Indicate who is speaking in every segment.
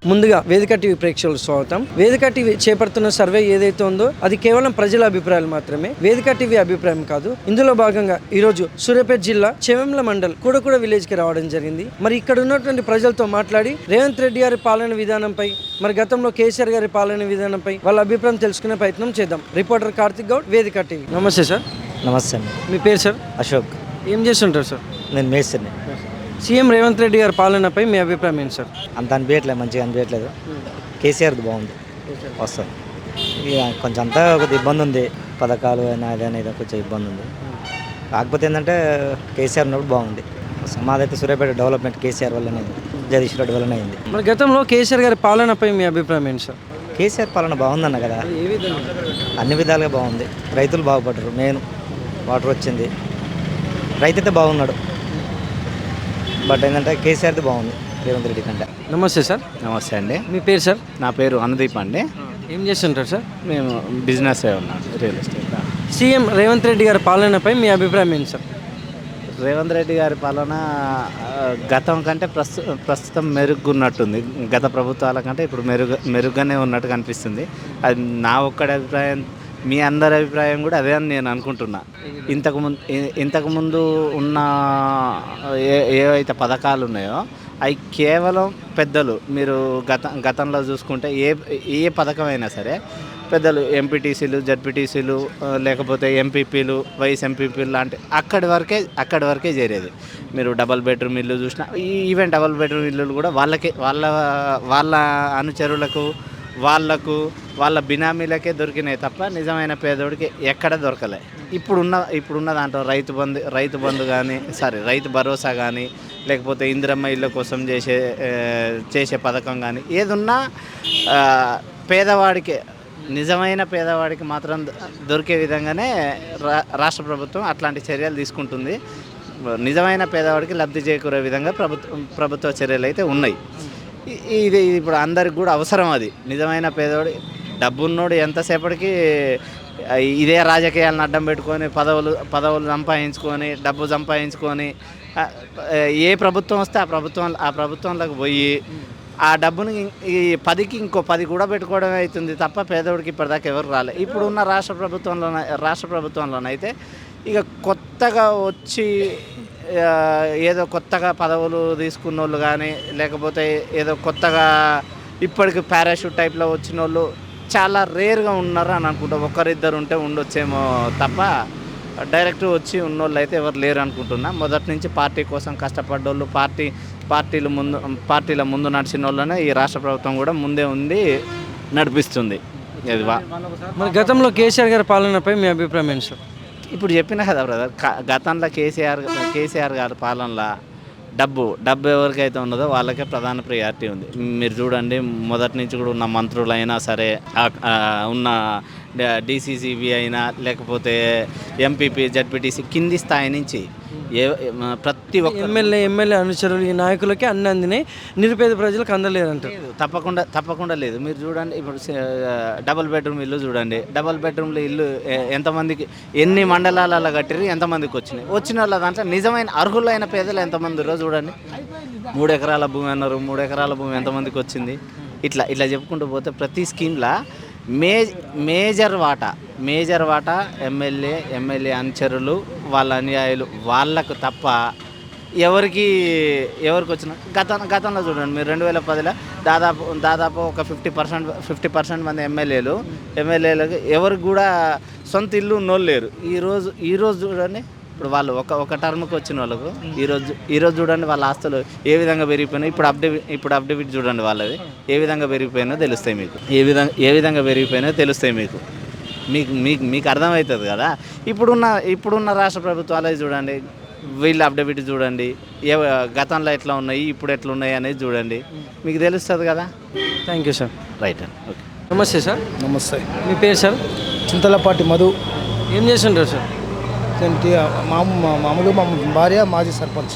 Speaker 1: ముందుగా వేదిక టీవీ ప్రేక్షకులకు స్వాగతం. వేదిక టీవీ చేపడుతున్న సర్వే ఏదైతే ఉందో అది కేవలం ప్రజల అభిప్రాయాలు మాత్రమే, వేదిక టీవీ అభిప్రాయం కాదు. ఇందులో భాగంగా ఈరోజు సూర్యాపేట జిల్లా చెవెంల మండల్ కూడకూడ విలేజ్ కి రావడం జరిగింది. మరి ఇక్కడ ఉన్నటువంటి ప్రజలతో మాట్లాడి రేవంత్ రెడ్డి గారి పాలన విధానంపై, మరి గతంలో కేసీఆర్ గారి పాలన విధానంపై వాళ్ళ అభిప్రాయం తెలుసుకునే ప్రయత్నం చేద్దాం. రిపోర్టర్ కార్తిక్ గౌడ్, వేదిక టీవీ. నమస్తే సార్.
Speaker 2: నమస్తే అండి.
Speaker 1: మీ పేరు సార్?
Speaker 2: అశోక్.
Speaker 1: ఏం చేస్తుంటారు సార్?
Speaker 2: నేను మేస్త్రిని.
Speaker 1: సీఎం రేవంత్ రెడ్డి గారి పాలనపై మీ అభిప్రాయం ఏంటి సార్?
Speaker 2: అంత అనిపించట్లేదు, మంచిగా అనిపించట్లేదు. కేసీఆర్ది బాగుంది, వస్తుంది. ఇక కొంచెం అంతా కొద్దిగా ఇబ్బంది ఉంది, పథకాలు అయినా అదైనా ఇదో కొంచెం ఇబ్బంది ఉంది. కాకపోతే ఏంటంటే కేసీఆర్ ఉన్నప్పుడు బాగుంది. మాదైతే సూర్యాపేట డెవలప్మెంట్ కేసీఆర్ వల్లనే అయింది, జగదీష్ రెడ్డి వల్లనే అయింది.
Speaker 1: మరి గతంలో కేసీఆర్ గారి పాలనపై మీ అభిప్రాయం ఏంటి సార్?
Speaker 2: కేసీఆర్ పాలన బాగుందన్న కదా, అన్ని విధాలుగా బాగుంది. రైతులు బాగుపడ్డారు, మెయిన్ వాటర్ వచ్చింది, రైతు అయితే బాగున్నాడు. బట్ ఏంటంటే కేసీఆర్ది బాగుంది రేవంత్ రెడ్డి కంటే.
Speaker 1: నమస్తే సార్.
Speaker 3: నమస్తే అండి.
Speaker 1: మీ పేరు సార్?
Speaker 3: నా పేరు అనుదీప్ అండి.
Speaker 1: ఏం చేస్తుంటారు సార్?
Speaker 3: మేము బిజినెస్ ఉన్నాం, real estate.
Speaker 1: CM Revanth Reddy గారి పాలనపై మీ అభిప్రాయం ఏంటి సార్?
Speaker 3: రేవంత్ రెడ్డి గారి పాలన గతం కంటే ప్రస్తుతం మెరుగున్నట్టుంది. గత ప్రభుత్వాల కంటే ఇప్పుడు మెరుగ్గానే ఉన్నట్టు కనిపిస్తుంది. అది నా ఒక్కడి అభిప్రాయం, మీ అందరి అభిప్రాయం కూడా అదే అని నేను అనుకుంటున్నా. ఇంతకుముందు ఉన్న ఏవైతే పథకాలు ఉన్నాయో అవి కేవలం పెద్దలు, మీరు గతంలో చూసుకుంటే ఏ పథకమైనా సరే పెద్దలు ఎంపీటీసీలు, జడ్పీటీసీలు, లేకపోతే ఎంపీపీలు, వైస్ ఎంపీపీలు లాంటి అక్కడి వరకే చేరేది. మీరు డబల్ బెడ్రూమ్ ఇల్లు చూసినా, ఈవెన్ డబల్ బెడ్రూమ్ ఇల్లులు కూడా వాళ్ళ అనుచరులకు, వాళ్ళ బినామీలకే దొరికినాయి తప్ప నిజమైన పేదోడికి ఎక్కడ దొరకలే. ఇప్పుడున్న దాంట్లో రైతు బంధు కానీ, రైతు భరోసా కానీ, లేకపోతే ఇందిరమ్మ ఇళ్ళ కోసం చేసే పథకం కానీ ఏదున్నా పేదవాడికి, నిజమైన పేదవాడికి మాత్రం దొరికే విధంగానే రాష్ట్ర ప్రభుత్వం అట్లాంటి చర్యలు తీసుకుంటుంది. నిజమైన పేదవాడికి లబ్ధి చేకూరే విధంగా ప్రభుత్వ చర్యలు అయితే ఉన్నాయి. ఇది ఇప్పుడు అందరికి కూడా అవసరం. అది నిజమైన పేదవాడు, డబ్బున్నోడు ఎంతసేపటికి ఇదే రాజకీయాలను అడ్డం పెట్టుకొని పదవులు సంపాదించుకొని, డబ్బు సంపాదించుకొని, ఏ ప్రభుత్వం వస్తే ఆ ప్రభుత్వంలోకి పోయి ఆ డబ్బుని ఈ 10కి ఇంకో 10 కూడా పెట్టుకోవడమే అవుతుంది తప్ప పేదోడికి ఇప్పటిదాకా ఎవరు రాలే. ఇప్పుడున్న రాష్ట్ర ప్రభుత్వంలోనైతే ఇక కొత్తగా వచ్చి ఏదో కొత్తగా పదవులు తీసుకున్న వాళ్ళు కానీ, లేకపోతే ఏదో కొత్తగా ఇప్పటికి పారాషూట్ టైప్లో వచ్చిన వాళ్ళు చాలా రేర్గా ఉన్నారు అని అనుకుంటా. ఒకరిద్దరు ఉంటే ఉండొచ్చేమో తప్ప డైరెక్ట్ వచ్చి ఉన్నోళ్ళు అయితే ఎవరు లేరు అనుకుంటున్నా. మొదటి నుంచి పార్టీ కోసం కష్టపడ్డోళ్ళు, పార్టీల ముందు నడిచిన వాళ్ళనే ఈ రాష్ట్ర ప్రభుత్వం కూడా ముందే ఉంది, నడిపిస్తుంది.
Speaker 1: మరి గతంలో కేసీఆర్ గారి పాలనపై మీ అభిప్రాయం ఏంటి సార్?
Speaker 3: ఇప్పుడు చెప్పినా కదా బ్రదర్, గతంలో కేసీఆర్ గారి పాలనలో డబ్బు ఎవరికైతే ఉన్నదో వాళ్ళకే ప్రధాన ప్రియారిటీ ఉంది. మీరు చూడండి, మొదటి నుంచి కూడా ఉన్న మంత్రులైనా సరే, ఉన్న డీసీసీబీ అయినా, లేకపోతే ఎంపీపీ, జడ్పీటీసీ కింది స్థాయి నుంచి ప్రతి ఒక్క
Speaker 1: ఎమ్మెల్యే అనుచరులు, ఈ నాయకులకి అన్ని అందినాయి, నిరుపేద ప్రజలకు అందలేదంటారు.
Speaker 3: తప్పకుండా లేదు. మీరు చూడండి, ఇప్పుడు డబుల్ బెడ్రూమ్ ఇల్లు చూడండి. డబుల్ బెడ్రూమ్లో ఇల్లు ఎంతమందికి, ఎన్ని మండలాలలో కట్టిరు, ఎంతమందికి వచ్చిన వాళ్ళ దాంట్లో నిజమైన అర్హులైన పేదలు ఎంతమంది ఉన్నారు చూడండి. 3 ఎకరాల భూమి అన్నారు, 3 ఎకరాల భూమి ఎంతమందికి వచ్చింది. ఇట్లా చెప్పుకుంటూ పోతే ప్రతి స్కీమ్లా మేజర్ వాటా ఎమ్మెల్యే అనుచరులు, వాళ్ళ అనుయాయులు, వాళ్ళకు తప్ప ఎవరికి వచ్చిన గతంలో చూడండి. మీరు 2010లో దాదాపు ఒక 50% మంది ఎమ్మెల్యేలకు ఎవరికి కూడా సొంత ఇల్లు ఉన్నోళ్ళు లేరు. ఈరోజు చూడండి, ఇప్పుడు వాళ్ళు ఒక టర్మ్కి వచ్చిన వాళ్ళకు ఈరోజు చూడండి వాళ్ళ ఆస్తులు ఏ విధంగా పెరిగిపోయినాయి. ఇప్పుడు అప్డేట్ చూడండి వాళ్ళది ఏ విధంగా పెరిగిపోయినో తెలుస్తాయి మీకు. ఏ విధంగా పెరిగిపోయినో తెలుస్తాయి మీకు అర్థమవుతుంది కదా. ఇప్పుడున్న రాష్ట్ర ప్రభుత్వాలు చూడండి, వీళ్ళు అప్డేట్ చూడండి, గతంలో ఎట్లా ఉన్నాయి, ఇప్పుడు ఎట్లా ఉన్నాయి అనేది చూడండి, మీకు తెలుస్తుంది కదా.
Speaker 1: Thank you sir.
Speaker 3: రైట్ అండి. ఓకే.
Speaker 1: నమస్తే సార్.
Speaker 4: నమస్తే.
Speaker 1: మీ పేరు సార్?
Speaker 4: చింతలపాటి మధు.
Speaker 1: ఏం చేస్తుంటారు సార్?
Speaker 4: మామూలు మా భార్య మాజీ సర్పంచ్.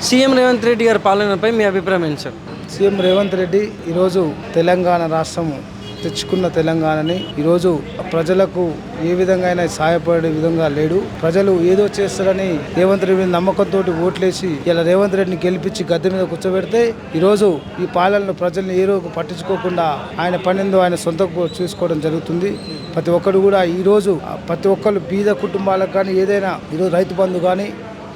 Speaker 1: సీఎం రేవంత్ రెడ్డి గారి పాలనపై మీ అభిప్రాయం ఏంటి సార్?
Speaker 4: సీఎం రేవంత్ రెడ్డి ఈరోజు తెలంగాణ రాష్ట్రం తెచ్చుకున్న తెలంగాణని ఈరోజు ప్రజలకు ఏ విధంగా అయినా సహాయపడే విధంగా లేడు. ప్రజలు ఏదో చేస్తారని రేవంత్ రెడ్డి నమ్మకంతో ఓట్లేసి ఇలా రేవంత్ రెడ్డిని గెలిపించి గద్దె మీద కూర్చోబెడితే ఈరోజు ఈ పాలనలో ప్రజల్ని ఏ రోజు పట్టించుకోకుండా ఆయన పనిందో ఆయన సొంత చూసుకోవడం జరుగుతుంది. ప్రతి ఒక్కరు కూడా ఈరోజు ప్రతి ఒక్కరు బీద కుటుంబాలకు కానీ ఏదైనా ఈరోజు రైతు బంధు కానీ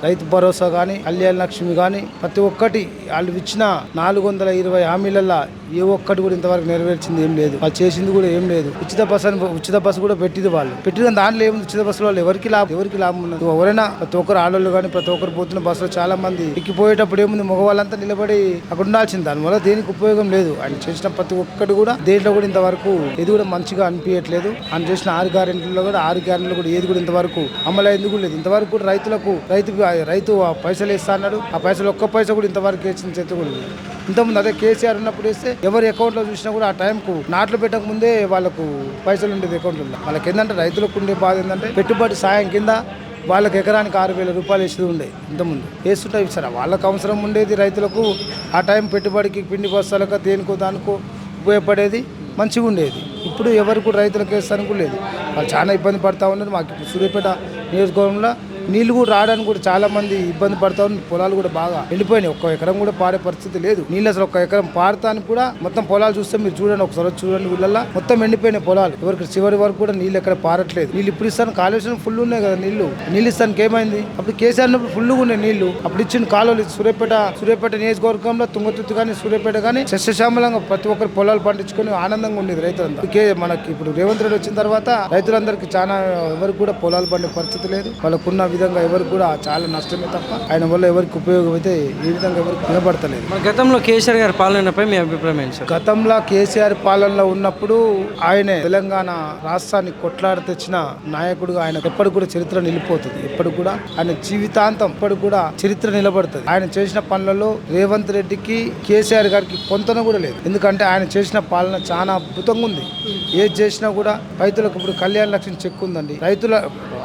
Speaker 4: రైతు భరోసా కానీ కళ్యాణ లక్ష్మి కానీ ప్రతి ఒక్కటి వాళ్ళు ఇచ్చిన 420 హామీలల్లో ఏ ఒక్కటి కూడా ఇంతవరకు నెరవేర్చింది ఏం లేదు. వాళ్ళు చేసింది కూడా ఏం లేదు. ఉచిత బస్సు కూడా పెట్టింది వాళ్ళు పెట్టిన దాంట్లో ఏముంది? ఉచిత బస్సులో వాళ్ళు ఎవరికి లాభం ఉన్నది? ఎవరైనా ప్రతి ఒక్కరు ఆడోళ్ళు కానీ ప్రతి ఒక్కరు పోతున్న బస్సులో చాలా మంది ఎక్కిపోయేటప్పుడు ఏముంది? మగవాళ్ళంతా నిలబడి అక్కడ ఉండాల్సింది. దానివల్ల దేనికి ఉపయోగం లేదు. ఆయన చేసిన ప్రతి ఒక్కటి కూడా దేంట్లో కూడా ఇంతవరకు ఏది కూడా మంచిగా అనిపించట్లేదు. ఆయన చేసిన 6 గ్యారెంటీల్లో కూడా 6 గ్యారెంటీలు కూడా ఏది కూడా ఇంతవరకు అమలైంది కూడా లేదు. ఇంతవరకు కూడా రైతు పైసలు ఇస్తా అన్నాడు. ఆ పైసలు ఒక్క పైసా కూడా ఇంతవరకు వేసిన చేతి కూడా లేదు. ఇంతకుముందు అదే కేసీఆర్ ఉన్నప్పుడు వేస్తే ఎవరి అకౌంట్లో చూసినా కూడా ఆ టైంకు నాట్లు పెట్టక ముందే వాళ్ళకు పైసలు ఉండేది అకౌంట్లో. వాళ్ళకి ఏంటంటే రైతులకు ఉండే బాధ ఏంటంటే పెట్టుబడి సాయం కింద వాళ్ళకి ఎకరానికి 6,000 రూపాయలు వేసేది ఉండే. ఇంతకుముందు వేస్తుంటే సరే వాళ్ళకు అవసరం ఉండేది. రైతులకు ఆ టైం పెట్టుబడికి పిండి బస్తాలకు దేనికో దానికో ఉపయోగపడేది, మంచిగా ఉండేది. ఇప్పుడు ఎవరు కూడా రైతులకు వేస్తానికి కూడా లేదు. వాళ్ళు చాలా ఇబ్బంది పడతా ఉన్నారు. మాకు ఇప్పుడు సూర్యాపేట నియోజకవర్గంలో నీళ్లు కూడా రావడానికి కూడా చాలా మంది ఇబ్బంది పడతా ఉన్నారు. పొలాలు కూడా బాగా ఎండిపోయినాయి. 1 ఎకరం కూడా పాడే పరిస్థితి లేదు. నీళ్ళు అసలు 1 ఎకరం పాడతానికి కూడా మొత్తం పొలాలు చూస్తే మీరు చూడండి, ఒకసారి చూడండి, వీళ్ళల్లో మొత్తం ఎండిపోయినాయి పొలాలు. ఎవరికి చివరి వరకు కూడా నీళ్ళు ఎక్కడ పారట్లేదు. నీళ్ళు ఇప్పుడు ఇస్తాను కాళేశ్వరం ఫుల్ ఉన్నాయి కదా నీళ్లు ఇస్తానికి ఏమైంది? అప్పుడు కేసీఆర్ ఉన్నప్పుడు ఫుల్గా ఉన్నాయి నీళ్లు. అప్పుడు ఇచ్చిన కాలువలు సూర్యాపేట నియోజకవర్గంలో తుంగతుర్తి కానీ సూర్యాపేట కానీ సస్యశ్యామలంగా ప్రతి ఒక్కరు పొలాలు పండించుకొని ఆనందంగా ఉండేది రైతులంతా. మనకి ఇప్పుడు రేవంత్ రెడ్డి వచ్చిన తర్వాత రైతులందరికీ చాలా ఎవరికి కూడా పొలాలు పండే పరిస్థితి లేదు. వాళ్ళకున్న విధంగా ఎవరికి కూడా చాలా నష్టమే తప్ప ఆయన వల్ల ఎవరికి ఉపయోగం అయితే ఏ విధంగా ఎవరికి వినబడతలేదు.
Speaker 1: గతంలో కేసీఆర్ గారి పాలనపై మీ అభిప్రాయం ఏంటి సార్?
Speaker 4: గతంలో కేసీఆర్ పాలనలో ఉన్నప్పుడు ఆయనే తెలంగాణ రాష్ట్రాన్ని కొట్లాడి తెచ్చిన నాయకుడుగా ఆయన ఎప్పటికి కూడా చరిత్ర నిలిపోతుంది. ఎప్పటికి కూడా ఆయన జీవితాంతం ఎప్పటికి కూడా చరిత్ర నిలబడుతుంది. ఆయన చేసిన పనులలో రేవంత్ రెడ్డికి కేసీఆర్ గారికి పొంతన కూడా లేదు. ఎందుకంటే ఆయన చేసిన పాలన చాలా అద్భుతంగా ఉంది. ఏది చేసినా కూడా రైతులకు ఇప్పుడు కళ్యాణ లక్ష్మి చెక్ ఉందండి. రైతుల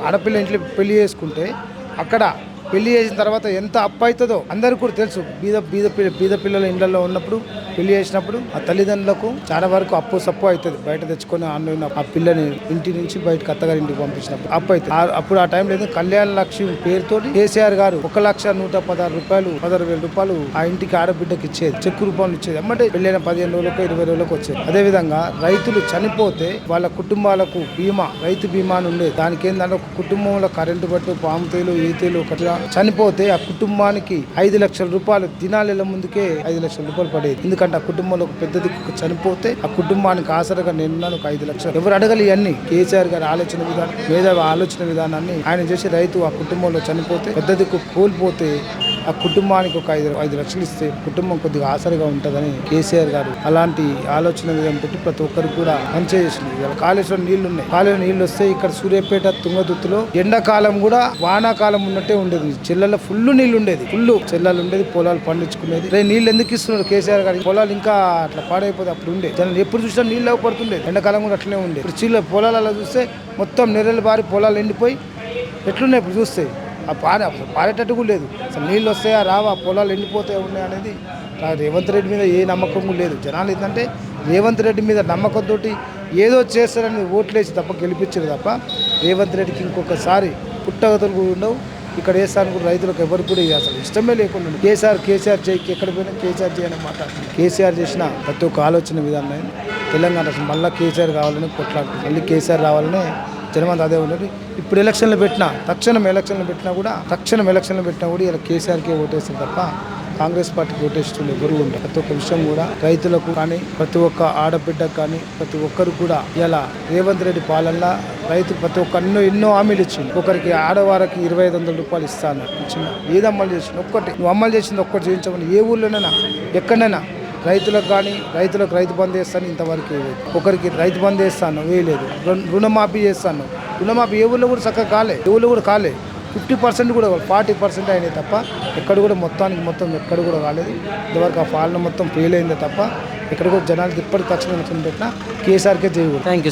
Speaker 4: ఆడపిల్ల ఇంట్లో పెళ్లి చేసుకుంటే అక్కడ పెళ్లి చేసిన తర్వాత ఎంత అప్పు అవుతుందో అందరికీ కూడా తెలుసు. బీద పిల్లల ఇళ్లలో ఉన్నప్పుడు పెళ్లి చేసినప్పుడు ఆ తల్లిదండ్రులకు చాలా వరకు అప్పు సప్పు అవుతుంది. బయట తెచ్చుకొని ఆ పిల్లని ఇంటి నుంచి బయటకు అత్తగారి ఇంటికి పంపించినప్పుడు అప్పు అవుతుంది. అప్పుడు ఆ టైంలో ఏదో కళ్యాణ లక్ష్మి పేరుతో కేసీఆర్ గారు 1,116,000 రూపాయలు ఆ ఇంటికి ఆడబిడ్డకి ఇచ్చేది, చెక్ రూపంలో ఇచ్చేది. అమ్మంటే పెళ్ళైన 15 రోజులకు 20 రోజులకు వచ్చేది. అదేవిధంగా రైతులు చనిపోతే వాళ్ళ కుటుంబాలకు రైతు బీమా అని ఉండేది. దానికి ఏంటంటే ఒక కుటుంబంలో కరెంటు బట్టు పాముతీలు ఈతీలు ఒకటిగా చనిపోతే ఆ కుటుంబానికి 5 లక్షల రూపాయలు దినాల ముందుకే 5 లక్షల రూపాయలు పడేది. ఎందుకంటే ఆ కుటుంబంలో ఒక పెద్ద దిక్కు చనిపోతే ఆ కుటుంబానికి ఆసరగా నేను ఒక 5 లక్షలు ఎవరు అడగలి. ఇవన్నీ కేసీఆర్ గారి మేధావి ఆలోచన విధానాన్ని ఆయన చేసి రైతు ఆ కుటుంబంలో చనిపోతే పెద్ద దిక్కు కోల్పోతే ఆ కుటుంబానికి ఒక 5 లక్షలు ఇస్తే కుటుంబం కొద్దిగా ఆసరగా ఉంటుందని కేసీఆర్ గారు అలాంటి ఆలోచన విధానం పెట్టి ప్రతి ఒక్కరికి కూడా మంచిగా చేసింది. ఇవాళ కాళేశ్వరం నీళ్లు ఉన్నాయి. కాళేశ్వరం నీళ్లు వస్తే ఇక్కడ సూర్యాపేట తుంగతుర్తిలో ఎండాకాలం కూడా వానాకాలం ఉన్నట్టే ఉండేది. చెల్లెల్లో ఫుల్ నీళ్లు ఉండేది. చెల్లెలు ఉండేది. పొలాలు పండించుకునేది. నీళ్ళు ఎందుకు ఇస్తున్నాడు కేసీఆర్ గారికి? పొలాలు ఇంకా అట్లా పాడైపోతే అప్పుడు ఉండే జనం ఎప్పుడు చూసినా నీళ్ళు అవ్వపడుతుండే. ఎండాకాలం కూడా అట్లనే ఉండే. ఇప్పుడు పొలాలు అలా చూస్తే మొత్తం నెర్రలు బారి పొలాలు ఎండిపోయి ఎట్లున్నాయి ఇప్పుడు చూస్తే. ఆ పారేటట్టు కూడా లేదు. అసలు నీళ్ళు వస్తాయా రావా, పొలాలు ఎండిపోతాయి ఉన్నాయి అనేది రేవంత్ రెడ్డి మీద ఏ నమ్మకం కూడా లేదు. జనాలు ఏంటంటే రేవంత్ రెడ్డి మీద నమ్మకంతో ఏదో చేస్తారని ఓట్లేసి తప్ప గెలిపించారు తప్ప రేవంత్ రెడ్డికి ఇంకొకసారి పుట్టగతులు కూడా ఉండవు. ఇక్కడ వేస్తాను కూడా రైతులకు ఎవరికి కూడా అసలు ఇష్టమే లేకుండా కేసీఆర్ చేయకి ఎక్కడ పోయినా కేసీఆర్ చేయని మాట్లాడుతుంది. కేసీఆర్ చేసిన ప్రతి ఒక్క ఆలోచన విధానం తెలంగాణ అసలు మళ్ళీ కేసీఆర్ కావాలని కొట్లాడుతుంది. మళ్ళీ కేసీఆర్ రావాలని జనమంతా అదే ఉన్నది. ఇప్పుడు తక్షణం ఎలక్షన్లు పెట్టినా కూడా ఇలా కేసీఆర్కే ఓటేస్తారు తప్ప కాంగ్రెస్ పార్టీకి ఓటేస్తుంది ఎవరు ఉండరు. ప్రతి ఒక్క విషయం కూడా రైతులకు కానీ ప్రతి ఒక్క ఆడబిడ్డకు కానీ ప్రతి ఒక్కరు కూడా ఇలా రేవంత్ రెడ్డి పాలనలో రైతు ప్రతి ఒక్క ఎన్నో హామీలు ఇచ్చింది. ఒకరికి ఆడవారికి 2,500 రూపాయలు ఇస్తాను ఇచ్చింది. ఏది అమలు చేసింది? నువ్వు అమలు చేసింది ఒక్కటి చేయించమని ఏ ఊళ్ళోనైనా ఎక్కడైనా రైతులకు కానీ రైతు బంద్ చేస్తాను ఇంతవరకు వేయలేదు. ఒకరికి రైతు బంద్ చేస్తాను వేయలేదు. రుణమాఫీ చేస్తాను. రుణమాఫీ ఏ ఊళ్ళో కూడా చక్కగా కాలే. ఏ ఊళ్ళో కూడా కాలే. 50% కూడా 40% అయినాయి తప్ప ఎక్కడ కూడా మొత్తం ఎక్కడ కూడా కాలేదు. ఇంతవరకు ఆ పాలన మొత్తం ఫెయిల్ అయిందే తప్ప ఎక్కడ కూడా జనాలు ఇప్పటికి తక్షణం పెట్టినా కేసీఆర్కే చేయకూడదు.
Speaker 1: Thank you sir.